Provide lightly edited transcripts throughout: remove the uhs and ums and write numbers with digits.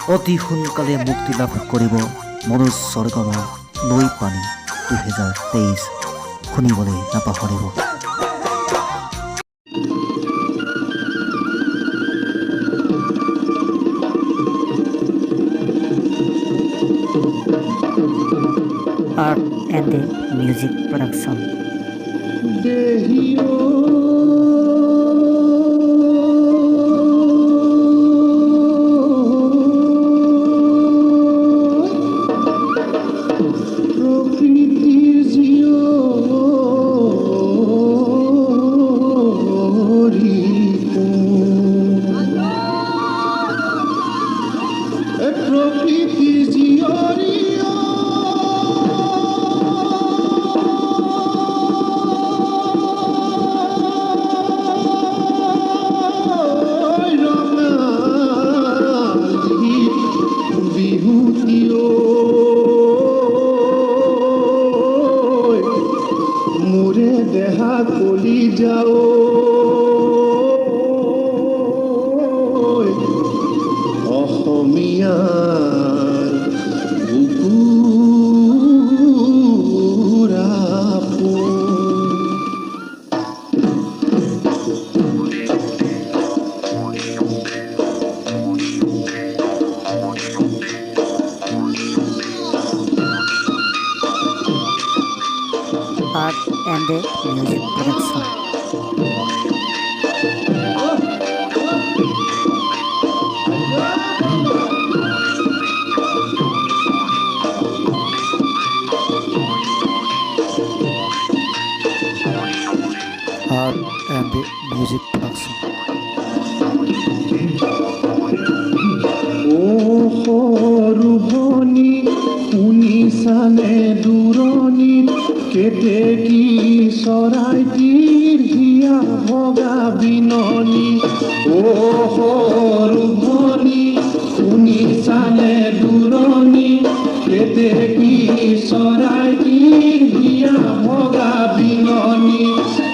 অতি সোনকালে মুক্তি লাভ কৰিব মনোজ স্বৰ্গমৰ নৈ পানী 2023 শুনিবলৈ নাপাহৰিব। Art and Music Production. দেহা কলি যাও অসমীয়াৰ বুকুৰ আপোন। Art and Music Production. Art and Music Production. ও সৰু ভনী শুনিছানে দূৰণিত কেতেকী চৰাইটিৰ হিয়া ভগা বিননি। ও সৰু ভনী শুনিছানে দূৰণিত কেতেকী চৰাইটিৰ হিয়া ভগা বিননি।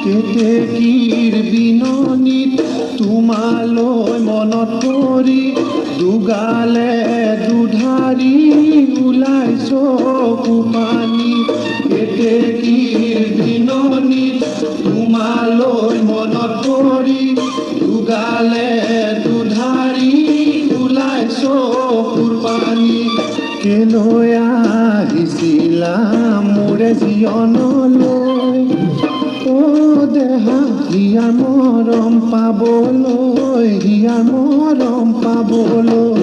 কেতেকীৰ বিননিত তোমালৈ মনত পৰি দুগালে দুধাৰি ওলাই চকু পানী। কেতেকীৰ বিননিত তোমালৈ মনত পৰি দুগালে দুধাৰি ওলাই চকুৰ পানী। কেলৈ আহিছিলা মোৰে জীৱনলৈ ও দেহা হিয়াৰ মৰম পাবলৈ, হিয়াৰ মৰম পাবলৈ।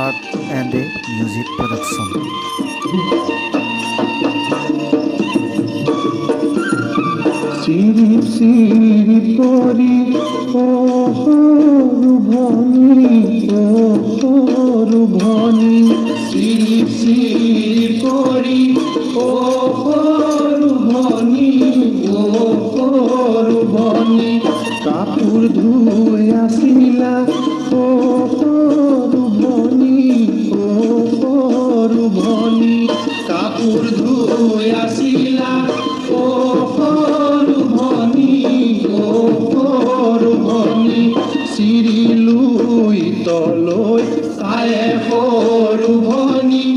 Art and Music Production. চিৰিপ চিৰিপ কৰি ও সৰু ভনী, ও সৰু ভনী। চিৰিপ চিৰিপ কৰি ও সৰু ভনী, ও সৰু ভনী। কাপোৰ ধুই আছিলা ও সৰু ভনী, ও সৰু ভনী। কাপোৰ ধুই আছিলা ও সৰু ভনী, ও সৰু ভনী। চিৰিলৈ তলৈ চায়ে সৰু ভনী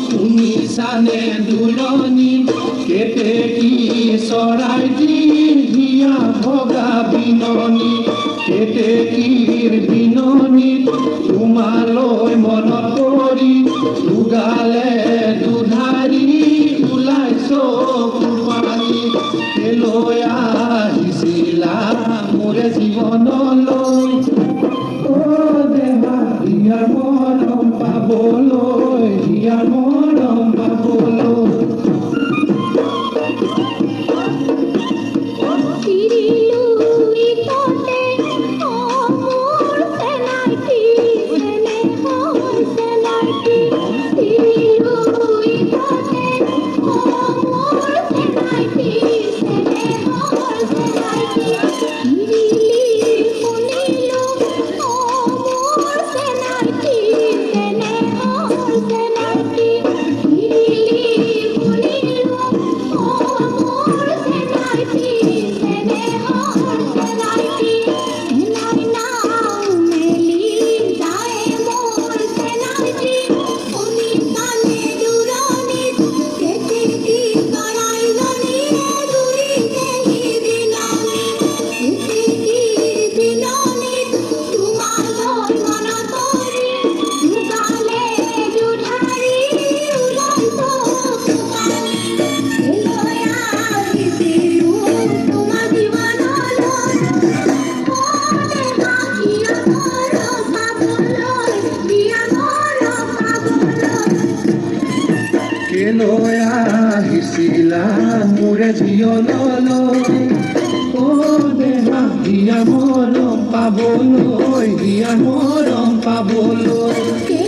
শুনিছানে দূৰণি কেতেকী চৰাই কেতেকীৰ বিননিত তোমালৈ মনত পৰি দুগালে দুধাৰি ওলাইছ কুপানী কেলৈ আহিছিলা মোৰে জীৱনলৈ অ দেহা হিয়াৰ মৰম পাবলৈ হিয়াৰ মৰম পাবলৈ কেলৈ আহিছিলা মোৰে জীৱনলৈ অ দেহা হিয়া মৰম পাবলৈ হিয়া মৰম পাবলৈ